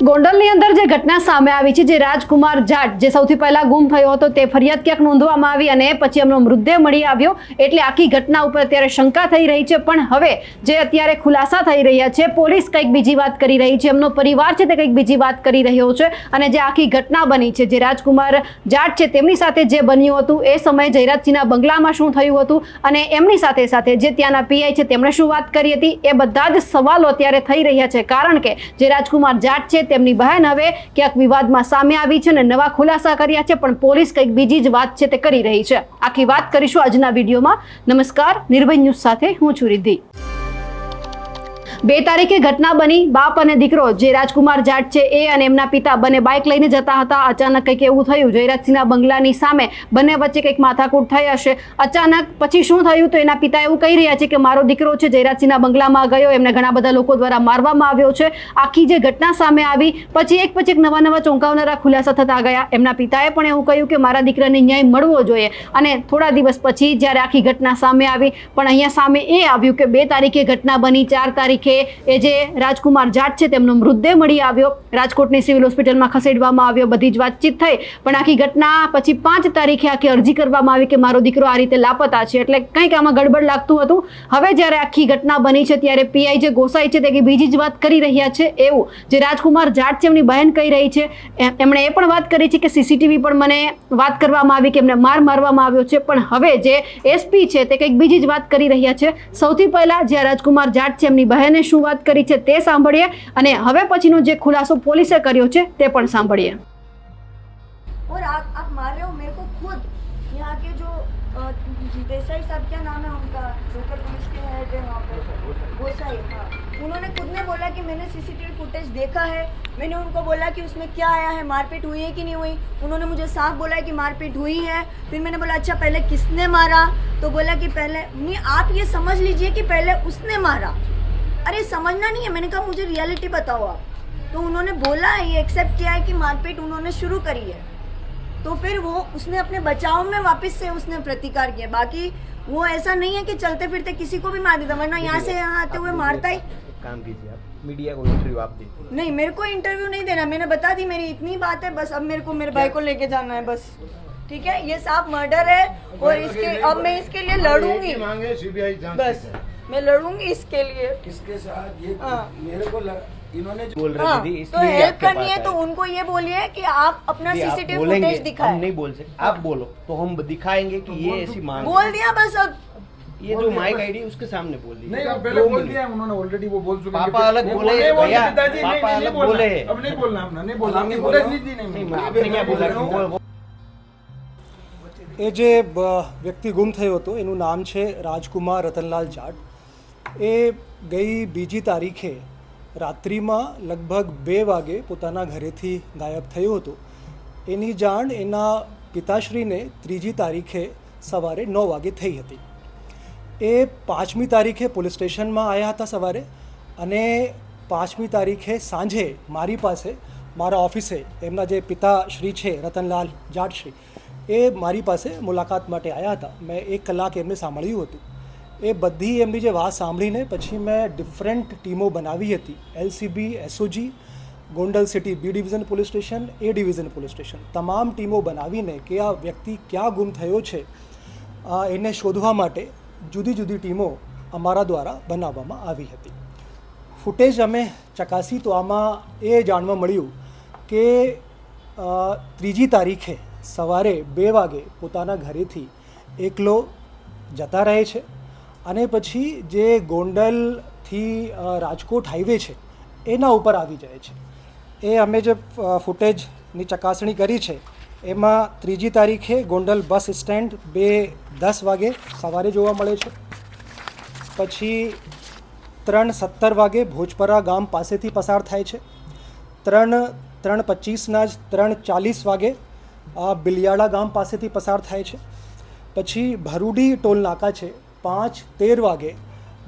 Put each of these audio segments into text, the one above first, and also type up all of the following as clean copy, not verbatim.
ગોંડલની અંદર જે ઘટના સામે આવી છે, જે રાજકુમાર જાટ જે સૌથી પહેલા ગુમ થયો હતો, તે ફરિયાદ ક્યાંક નોંધવામાં આવી અને પછી એમનો મૃતદેહ મળી આવ્યો, એટલે આખી ઘટના ઉપર અત્યારે શંકા થઈ રહી છે। પણ હવે જે અત્યારે ખુલાસા થઈ રહ્યા છે, પોલીસ કંઈક બીજી વાત કરી રહી છે, એમનો પરિવાર છે તે કંઈક બીજી વાત કરી રહ્યો છે અને જે આખી ઘટના બની છે, જે રાજકુમાર જાટ છે તેમની સાથે જે બન્યું હતું એ સમયે જયરાજસિંહના બંગલામાં શું થયું હતું અને એમની સાથે સાથે જે ત્યાંના પીઆઈ છે તેમણે શું વાત કરી હતી, એ બધા જ સવાલો અત્યારે થઈ રહ્યા છે। કારણ કે જે રાજકુમાર જાટ છે તેમની બહેન હવે ક્યાંક વિવાદમાં સામે આવી છે અને નવા ખુલાસા કર્યા છે, પણ પોલીસ કંઈક બીજી જ વાત છે તે કરી રહી છે। આખી વાત કરીશું આજના વિડીયોમાં। નમસ્કાર, નિર્ભય ન્યૂઝ સાથે હું છું રિદ્ધિ। 2 તારીખે ઘટના બની। બાપ અને દીકરો જે રાજકુમાર જાટ છે એ અને એમના પિતા બંને બાઇક લઈને જતા હતા। અચાનક કંઈક એવું થયું, જયરાજસિંહના બંગલાની સામે બંને વચ્ચે કંઈક માથાકૂટ થઈ હશે। અચાનક પછી શું થયું તો એના પિતા એવું કહી રહ્યા છે કે મારો દીકરો છે જયરાજસિંહના બંગલામાં ગયો, એમને ઘણા બધા લોકો દ્વારા મારવામાં આવ્યો છે। આખી જે ઘટના સામે આવી પછી એક નવા ચોંકાવનારા ખુલાસા થતા ગયા। એમના પિતાએ પણ એવું કહ્યું કે મારા દીકરાને ન્યાય મળવો જોઈએ અને થોડા દિવસ પછી જ્યારે આખી ઘટના સામે આવી, પણ અહીંયા સામે એ આવ્યું કે 2 તારીખે ઘટના બની, 4 તારીખે એ જે રાજકુમાર જાટ છે તેમનો મૃતદેહ મળી આવ્યો, રાજકોટની સિવિલ હોસ્પિટલમાં ખસેડવામાં આવ્યો, બધી જ વાતચીત થઈ। પણ આખી ઘટના પછી 5 તારીખે આખી અરજી કરવામાં આવી કે મારો દીકરો આ રીતે લાપતા છે, એટલે કંઈક આમાં ગડબડ લાગતું હતું। હવે જ્યારે આખી ઘટના બની છે ત્યારે પીઆઈ જે ગોસાઈ છે તે બીજી જ વાત કરી રહ્યા છે, એવું જે રાજકુમાર જાટ છે એમની બહેન કહી રહી છે। એમણે એ પણ વાત કરી છે કે સીસીટીવી પણ મને વાત કરવામાં આવી કે એમને મારવામાં આવ્યો છે, પણ હવે જે એસપી છે તે કંઈક બીજી જ વાત કરી રહ્યા છે। સૌથી પહેલા જે રાજકુમાર જાટ છે એમની બહેને શું વાત કરી છે તે સાંભળીએ અને હવે પછીનો જે ખુલાસો પોલીસે કર્યો છે તે પણ સાંભળીએ। और आप मार रहे हो मेरे को खुद। यहाँ के जो देसाई साहब, क्या नाम है उनका, लोकल पुलिस के हेड है वहाँ पे, गोसाई, हाँ, उन्होंने खुद ने बोला कि मैंने सीसीटीवी फुटेज देखा है। मैंने उनको बोला कि उसमें क्या आया है, मारपीट हुई है कि नहीं हुई। उन्होंने मुझे साफ बोला है कि मारपीट हुई है। फिर मैंने बोला अच्छा पहले किसने मारा, तो बोला कि पहले नहीं, आप ये समझ लीजिए कि पहले उसने मारा। अरे समझना नहीं है, मैंने कहा मुझे रियलिटी बताओ आप। तो उन्होंने बोला, ये एक्सेप्ट किया है कि मारपीट उन्होंने शुरू करी है। तो फिर वो उसने अपने बचाव में वापस से उसने प्रतिकार किया। बाकी वो ऐसा नहीं है कि चलते फिरते किसी को भी मार देता, वरना यहाँ से यहाँ आते हुए मारता ही। काम कीजिए आप, मीडिया को इंटरव्यू आप दीजिए। नहीं, मेरे को इंटरव्यू नहीं देना, मैंने बता दी, मेरी इतनी बात है बस। अब मेरे को मेरे भाई को लेके जाना है बस, ठीक है। ये साफ मर्डर है और इसके अब मैं इसके लिए लड़ूंगी, बस मैं लड़ूंगी इसके लिए। किसके साथ ये मेरे को इन्होंने बोल रही थी तो इसलिए हेल्प आपके करनी पास है तो आए। उनको ये बोलिए कि आप अपना जी, आप सीसीटीवी बोलेंगे, फुटेज हम दिखाएं। नहीं बोल सकते, आप बोलो तो हम दिखाएंगे कि ये ऐसी मांग है। बोल दिया बस। अब ये जो माइक आईडी उसके सामने बोल दी। नहीं, अब पहले बोल दिया है उन्होंने, ऑलरेडी वो बोल चुके हैं। पापा अलग बोले, भैया पापा अलग बोले। अब नहीं बोलना, हमने नहीं बोलना, हमने फुटेज नहीं दी। नहीं, आपने क्या बोला कि वो એ જે વ્યક્તિ ગુમ થયો હતો એનું નામ છે રાજકુમાર રતનલાલ જાટ। એ ગઈ 2 તારીખે રાત્રિમાં લગભગ 2 વાગે પોતાના ઘરેથી ગાયબ થયો હતો। એની જાણ એના પિતાશ્રીને 3જી તારીખે સવારે 9 વાગે થઈ હતી। એ 5મી તારીખે પોલીસ સ્ટેશનમાં આવ્યા હતા સવારે અને 5મી તારીખે સાંજે મારી પાસે મારા ઓફિસે એમના જે પિતાશ્રી છે રતનલાલ જાટશ્રી, એ મારી પાસે મુલાકાત માટે આવ્યા હતા। મેં 1 કલાક એમને સાંભળ્યું હતું। એ બધી એમની જે વાત સાંભળીને પછી મેં ડિફરન્ટ ટીમો બનાવી હતી, LCB, SOG, Gondal city B division police station, A division police station, તમામ ટીમો બનાવીને કે આ વ્યક્તિ ક્યાં ગુમ થયો છે એને શોધવા માટે જુદી જુદી ટીમો અમારા દ્વારા બનાવવામાં આવી હતી। ફૂટેજ અમે ચકાસી તો આમાં એ જાણવા મળ્યું કે 3જી તારીખે સવારે 2 વાગે પોતાના ઘરેથી એકલો જતા રહે છે અને પછી જે ગોંડલથી રાજકોટ હાઈવે છે એના ઉપર આવી જાય છે। એ અમે જે ફૂટેજની ચકાસણી કરી છે એમાં 3જી તારીખે ગોંડલ બસ સ્ટેન્ડ 2:10 વાગે સવારે જોવા મળે છે। પછી 3:17 વાગે ભોજપરા ગામ પાસેથી પસાર થાય છે। 3:25ના જ 3:40 વાગે બિલિયાળા ગામ પાસેથી પસાર થાય છે। પછી ભરૂડી ટોલ નાકા છે, 5:13 વાગે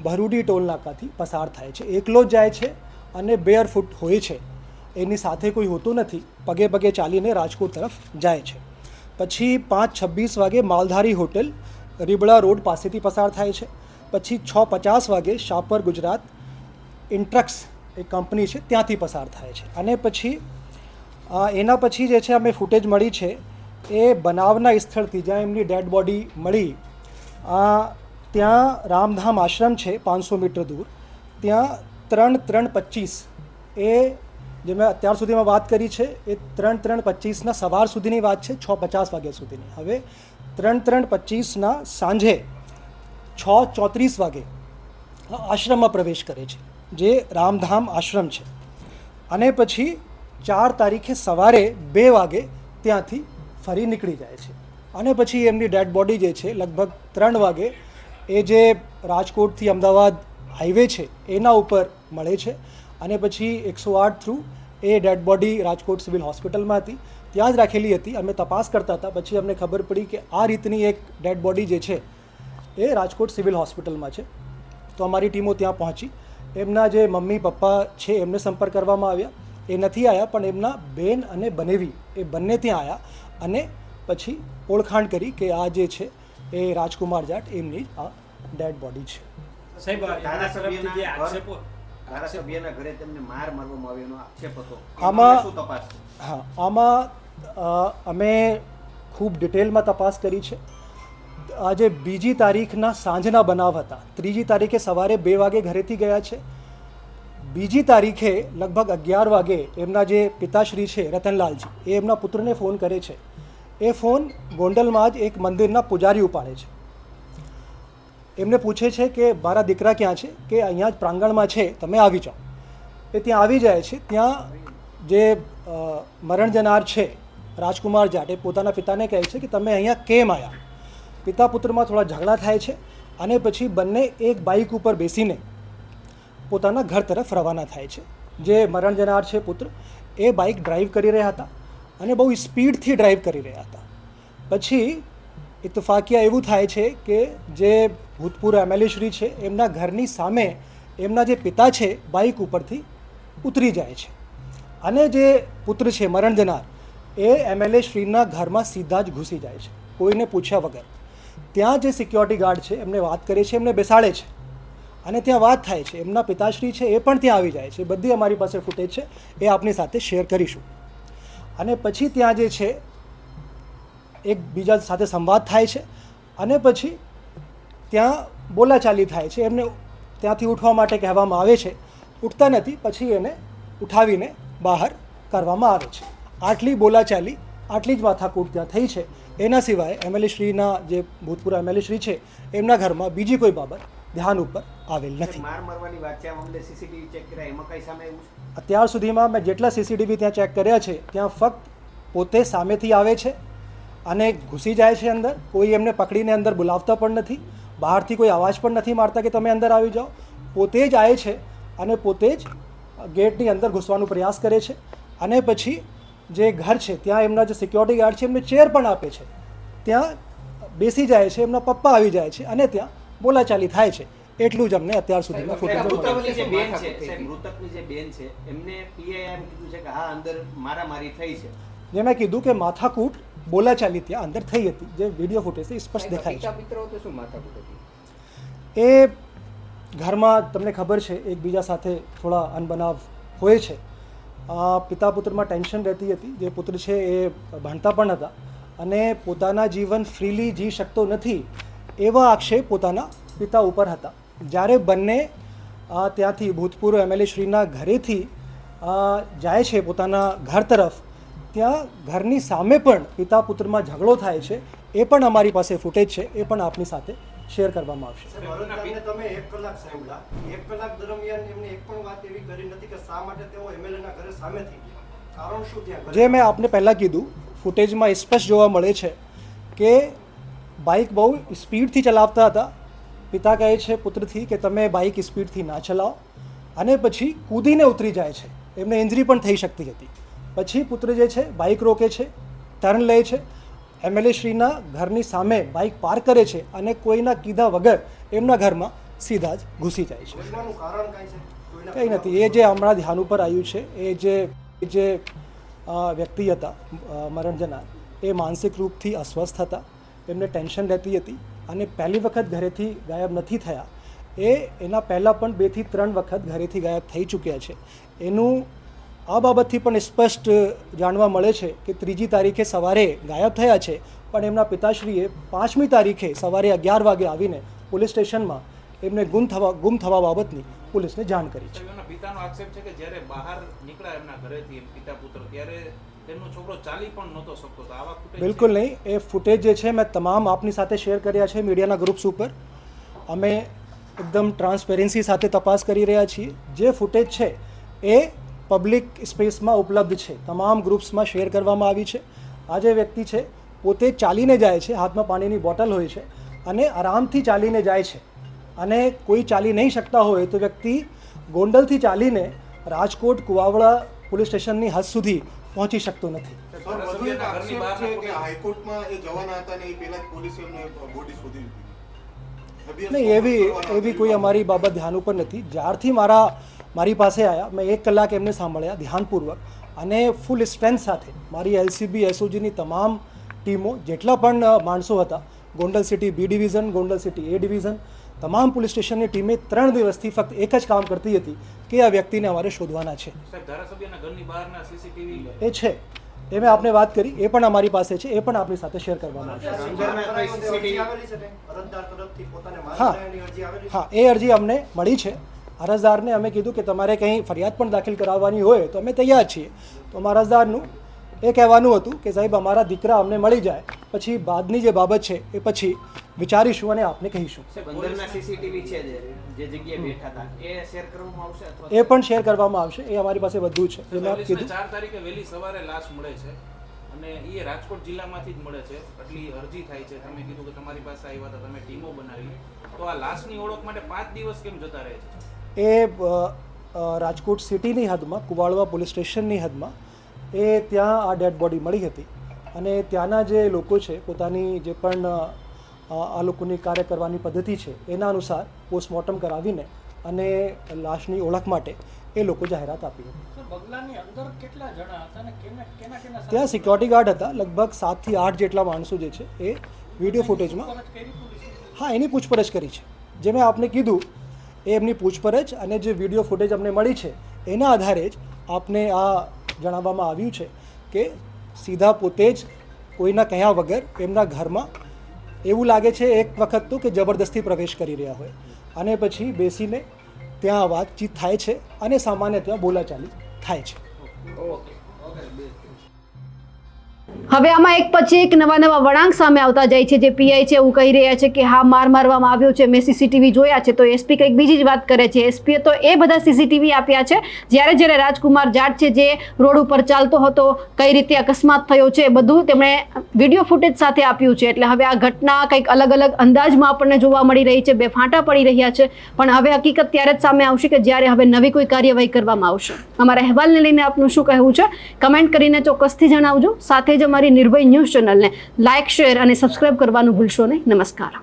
ભરૂડી ટોલ નાકાથી પસાર થાય છે। એકલો જ જાય છે અને બેરફૂટ હોય છે, એની સાથે કોઈ હોતું નથી, પગે પગે ચાલીને રાજકોટ તરફ જાય છે। પછી 5:26 વાગે માલધારી હોટેલ રીબડા રોડ પાસેથી પસાર થાય છે। પછી 6:50 વાગે શાપર ગુજરાત ઇન્ટ્રક્સ એક કંપની છે ત્યાંથી પસાર થાય છે. અને પછી એના પછી જે છે અમે ફૂટેજ મળી છે એ બનાવના સ્થળથી જ્યાં એમની ડેડ બોડી મળી ત્યાં રામધામ આશ્રમ છે 500 મીટર દૂર, ત્યાં 3:25 એ જે મેં અત્યાર સુધીમાં વાત કરી છે એ 3:25ના સવાર સુધીની વાત છે, 6:50 વાગ્યા સુધીની. હવે 3:25ના સાંજે 6:34 વાગે આશ્રમમાં પ્રવેશ કરે છે જે રામધામ આશ્રમ છે. અને પછી 4 તારીખે સવારે 2 વાગે ત્યાંથી ફરી નીકળી જાય છે. અને પછી એમની ડેડ બોડી જે છે લગભગ 3 વાગે એ જે રાજકોટથી અમદાવાદ હાઈવે છે એના ઉપર મળે છે. અને પછી 108 થ્રુ એ ડેડ બોડી રાજકોટ સિવિલ હોસ્પિટલમાં હતી, ત્યાં જ રાખેલી હતી. અમે તપાસ કરતા હતા, પછી અમને ખબર પડી કે આ રીતની એક ડેડ બોડી જે છે એ રાજકોટ સિવિલ હોસ્પિટલમાં છે. તો અમારી ટીમો ત્યાં પહોંચી. એમના જે મમ્મી પપ્પા છે એમને સંપર્ક કરવામાં આવ્યા, એ નથી આવ્યા, પણ એમના બેન અને બનેવી એ બંને ત્યાં આવ્યા અને પછી ઓળખાણ કરી કે આ જે છે એ રાજકુમાર જાટ એમની આ ડેડ બોડી છે. સાહેબ ધારાસભ્યના જે આક્ષેપો ધારાસભ્યના ઘરે તેમને માર મારવામાં આવ્યો એનો આક્ષેપ હતો. આમાં શું તપાસ? હા, આમાં અમે ખૂબ ડિટેલમાં તપાસ કરી છે. આજે 2જી તારીખના સાંજના બનાવ હતા. 3જી તારીખે સવારે 2 વાગે ઘરેથી ગયા છે. 2જી તારીખે લગભગ 11 વાગે એમના જે પિતાશ્રી છે રતનલાલજી એ એમના પુત્રને ફોન કરે છે. એ ફોન ગોંડલમાં જ એક મંદિરના પૂજારી ઉપાડે છે. એમને પૂછે છે કે મારા દીકરા ક્યાં છે, કે અહીંયા જ પ્રાંગણમાં છે, તમે આવી જાઓ. એ ત્યાં આવી જાય છે. ત્યાં જે મરણ જનાર છે રાજકુમાર જાટ એ પોતાના પિતાને કહે છે કે તમે અહીંયા કેમ આવ્યા. પિતા પુત્રમાં થોડા ઝઘડા થાય છે અને પછી બંને એક બાઇક ઉપર બેસીને પોતાના ઘર તરફ રવાના થાય છે. જે મરણ જનાર છે પુત્ર એ બાઇક ડ્રાઈવ કરી રહ્યા હતા અને બહુ સ્પીડથી ડ્રાઈવ કરી રહ્યા હતા. પછી ઇત્તફાકિયા એવું થાય છે કે જે ભૂતપૂર્વ એમએલએ શ્રી છે એમના ઘરની સામે એમના જે પિતા છે બાઇક ઉપરથી ઉતરી જાય છે અને જે પુત્ર છે મરણ જનાર એ એમએલએ શ્રીના ઘરમાં સીધા જ ઘૂસી જાય છે કોઈને પૂછ્યા વગર. ત્યાં જે સિક્યોરિટી ગાર્ડ છે એમને વાત કરે છે, એમને બેસાડે છે અને ત્યાં વાત થાય છે. એમના પિતાશ્રી છે એ પણ ત્યાં આવી જાય છે. બધી અમારી પાસે ફૂટેજ છે, એ આપની સાથે શેર કરીશું. અને પછી ત્યાં જે છે એકબીજા સાથે સંવાદ થાય છે અને પછી ત્યાં બોલાચાલી થાય છે. એમને ત્યાંથી ઉઠવા માટે કહેવામાં આવે છે, ઉઠતા નથી. પછી એને ઉઠાવીને બહાર કરવામાં આવે છે. આટલી બોલાચાલી, આટલી જ માથાકૂટ ત્યાં થઈ છે. એના સિવાય એમએલએ શ્રીના જે ભૂતપૂર્વ એમએલએ શ્રી છે એમના ઘરમાં બીજી કોઈ બાબત ધ્યાન ઉપર આવેલ નથી. માર મારવાની વાત છે, આ મામલે સીસીટીવી ચેક કર્યા, એમાં કઈ સામે આવ્યું છે? અત્યાર સુધીમાં મેં જેટલા સીસીટીવી ત્યાં ચેક કર્યા છે ત્યાં ફક્ત પોતે સામેથી આવે છે અને ઘૂસી જાય છે અંદર. કોઈ એમને પકડીને અંદર બોલાવતા પણ નથી, બહારથી કોઈ અવાજ પણ નથી મારતા કે તમે અંદર આવી જાઓ. પોતે જ આવે છે અને પોતે જ ગેટની અંદર ઘૂસવાનો પ્રયાસ કરે છે. અને પછી જે ઘર છે ત્યાં એમના જે સિક્યોરિટી ગાર્ડ છે એમને ચેર પણ આપે છે, ત્યાં બેસી જાય છે. એમના પપ્પા આવી જાય છે અને ત્યાં બોલાચાલી થાય છે. એટલું જ અમને અત્યાર સુધીમાં ફૂટેજ મૃતકની જે બેન છે, સાહેબ, મૃતકની જે બેન છે એમને પીઆઈ એમ કીધું છે કે હા અંદર મારામારી થઈ છે. જે મેં કીધું કે માથાકૂટ બોલાચાલી ત્યાં અંદર થઈ હતી, જે વિડીયો ફૂટેજ સ્પષ્ટ દેખાય છે. એ ઘરમાં તમને ખબર છે એકબીજા સાથે થોડા અનબનાવ હોય છે. પિતા પુત્રમાં ટેન્શન રહેતી હતી. જે પુત્ર છે એ ભણતા પણ હતા અને પોતાના જીવન ફ્રીલી જી શકતો નથી એવા આક્ષેપ પોતાના પિતા ઉપર હતા. જ્યારે બંને ત્યાંથી ભૂતપૂર્વ એમએલએ શ્રીના ઘરેથી જાય છે પોતાના ઘર તરફ, ત્યાં ઘરની સામે પણ પિતા પુત્રમાં ઝઘડો થાય છે. એ પણ અમારી પાસે ફૂટેજ છે, એ પણ આપની સાથે શેર કરવામાં આવશે. તમે 1 કલાક સાંભળ્યા, 1 કલાક દરમિયાન એમને એક પણ વાત એવી કરી નથી કે શા માટે તેઓ એમએલએના ઘરે સામેથી ગયા. કારણ શું ત્યાં? જે મેં આપને પહેલાં કીધું, ફૂટેજમાં સ્પષ્ટ જોવા મળે છે કે બાઇક બહુ સ્પીડથી ચલાવતા હતા. પિતા કહે છે પુત્રથી કે તમે બાઇક સ્પીડથી ના ચલાવો અને પછી કૂદીને ઉતરી જાય છે. એમને ઇન્જરી પણ થઈ શકતી હતી. પછી પુત્ર જે છે બાઇક રોકે છે, ટર્ન લે છે, એમએલએ શ્રીના ઘરની સામે બાઇક પાર્ક કરે છે અને કોઈના કીધા વગર એમના ઘરમાં સીધા જ ઘૂસી જાય છે. ઘટનાનું કારણ કાંઈ છે? કંઈ નથી. એ જે હમણાં ધ્યાન ઉપર આવ્યું છે, એ જે વ્યક્તિ હતા મરણ જનાર, એ માનસિક રૂપથી અસ્વસ્થ હતા. એમને ટેન્શન રહેતી હતી અને પહેલી વખત ઘરેથી ગાયબ નથી થયા એ એના પહેલાં પણ 2 થી 3 વખત ઘરેથી ગાયબ થઈ ચૂક્યા છે. એનું આ બાબતથી પણ સ્પષ્ટ જાણવા મળે છે કે 3જી તારીખે સવારે ગાયબ થયા છે, પણ એમના પિતાશ્રીએ 5મી તારીખે સવારે 11 વાગે આવીને પોલીસ સ્ટેશનમાં એમને ગુમ થવા બાબતની પોલીસને જાણ કરી છે. એમના પિતાનો આક્ષેપ છે કે જ્યારે બહાર નીકળ્યા એમના ઘરેથી પિતા પુત્ર ત્યારે તેમનો છોકરો ચાલી પણ નહોતો શકતો. તો આવા ફૂટેજ બિલકુલ નહીં. એ ફૂટેજ જે છે મેં તમામ આપની સાથે શેર કર્યા છે મીડિયાના ગ્રુપ્સ ઉપર. અમે એકદમ ટ્રાન્સપેરન્સી સાથે તપાસ કરી રહ્યા છીએ. જે ફૂટેજ છે એ પબ્લિક સ્પેસમાં ઉપલબ્ધ છે, તમામ ગ્રુપ્સમાં શેર કરવામાં આવી છે. આ જે વ્યક્તિ છે પોતે ચાલીને જાય છે, હાથમાં પાણીની બોટલ હોય છે અને આરામથી ચાલીને જાય છે. અને કોઈ ચાલી નહીં શકતા હોય તો વ્યક્તિ ગોંડલથી ચાલીને રાજકોટ કુવાવડા પોલીસ સ્ટેશનની હદ સુધી પહોંચી શકતો નથી. ધારાસભ્યના ઘરની બહાર હાઈકોર્ટમાં એ જવાના હતા ને એ પહેલા જ પોલીસે એમને બોડી શોધી લીધી. નહીં, એવી કોઈ અમારી બાબત ધ્યાન ઉપર નથી. જ્યારથી મારી પાસે આવ્યા મેં 1 કલાક એમને સાંભળ્યા ધ્યાનપૂર્વક અને ફૂલ સ્ટ્રેન્થ સાથે. મારી એલસીબી એસઓજીની તમામ ટીમો, જેટલા પણ માણસો હતા, Gondal city B division, Gondal city A division, તમામ પોલીસ સ્ટેશનની ટીમે 3 દિવસથી ફક્ત એક જ કામ કરતી હતી કે આ વ્યક્તિને અમારે શોધવાના છે. સાહેબ, ધારાસભ્યના ઘરની બહારના સીસીટીવી એ છે, એ મેં આપને વાત કરી, એ પણ અમારી પાસે છે, એ પણ આપની સાથે શેર કરવામાં આવશે. અરજદાર તરફથી પોતાને હા માહિતી અરજી આવેલી છે. હા, એ અરજી અમને મળી છે. અરજદારને અમે કીધું કે તમારે કંઈ ફરિયાદ પણ દાખલ કરાવવાની હોય તો અમે તૈયાર છીએ. તો અમારા અરજદારનું એ કહેવાનું હતું કે સાહેબ અમારા દીકરા અમને મળી જાય, પછી બાદની જે બાબત છે એ પછી વિચારીશું અને આપને કહીશું. અંદરના સીસીટીવી છે જે જગ્યાએ બેઠા હતા એ શેર કરવામાં આવશે અથવા એ પણ શેર કરવામાં આવશે. એ અમારી પાસે બધું છે. જે મેં કીધું 4 તારીખે વહેલી સવારે લાશ મળે છે અને એ રાજકોટ જિલ્લામાંથી જ મળે છે. એટલી અરજી થાય છે. તમે કીધું કે તમારી પાસે આવ્યા હતા, તમે ટીમો બનાવી, તો આ લાશની ઓળખ માટે 5 દિવસ કેમ જતા રહે છે? એ રાજકોટ સિટીની હદમાં, કુવાડવા પોલીસ સ્ટેશનની હદમાં એ ત્યાં આ ડેડ બોડી મળી હતી અને ત્યાંના જે લોકો છે પોતાની જે પણ આ લોકોની કાર્ય કરવાની પદ્ધતિ છે એના અનુસાર પોસ્ટમોર્ટમ કરાવીને અને લાશની ઓળખ માટે એ લોકો જાહેરાત આપી હતી. બગલાની અંદર કેટલા જણા હતા અને કેના ત્યાં સિક્યોરિટી ગાર્ડ હતા, લગભગ 7 થી 8 જેટલા માણસો જે છે એ વિડીયો ફૂટેજમાં. હા, એની પૂછપરછ કરી છે. જે મેં આપને કીધું એ એમની પૂછપરછ અને જે વિડીયો ફૂટેજ અમને મળી છે એના આધારે જ આપને આ જણાવવામાં આવ્યું છે કે સીધા પોતે જ કોઈના કહ્યા વગર એમના ઘરમાં એવું લાગે છે એક વખત તો કે જબરદસ્તી પ્રવેશ કરી રહ્યા હોય અને પછી બેસીને ત્યાં વાતચીત થાય છે અને સામાન્ય ત્યાં બોલાચાલી થાય છે. હવે આમાં એક પછી એક નવા વળાંક સામે આવતા જાય છે. જે પીઆઈ છે એવું કહી રહ્યા છે કે હા, માર મારવામાં આવ્યો છે, મેં સીસીટીવી જોયા છે. તો એસપી કંઈક બીજી જ વાત કરે છે. એસપીએ તો એ બધા સીસીટીવી આપ્યા છે જ્યારે રાજકુમાર જાટ છે જે રોડ ઉપર ચાલતો હતો, કઈ રીતે અકસ્માત થયો છે, બધું તેમણે વિડીયો ફૂટેજ સાથે આપ્યું છે. એટલે હવે આ ઘટના કંઈક અલગ અલગ અંદાજમાં આપણને જોવા મળી રહી છે. બે ફાંટા પડી રહ્યા છે. પણ હવે હકીકત ત્યારે જ સામે આવશે કે જ્યારે હવે નવી કોઈ કાર્યવાહી કરવામાં આવશે. અમારા અહેવાલને લઈને આપનું શું કહેવું છે કમેન્ટ કરીને ચોક્કસથી જણાવજો. સાથે જ અમારી નિર્ભય ન્યૂઝ ચેનલને લાઇક, શેર અને સબસ્ક્રાઇબ કરવાનું ભૂલશો નહીં. નમસ્કાર.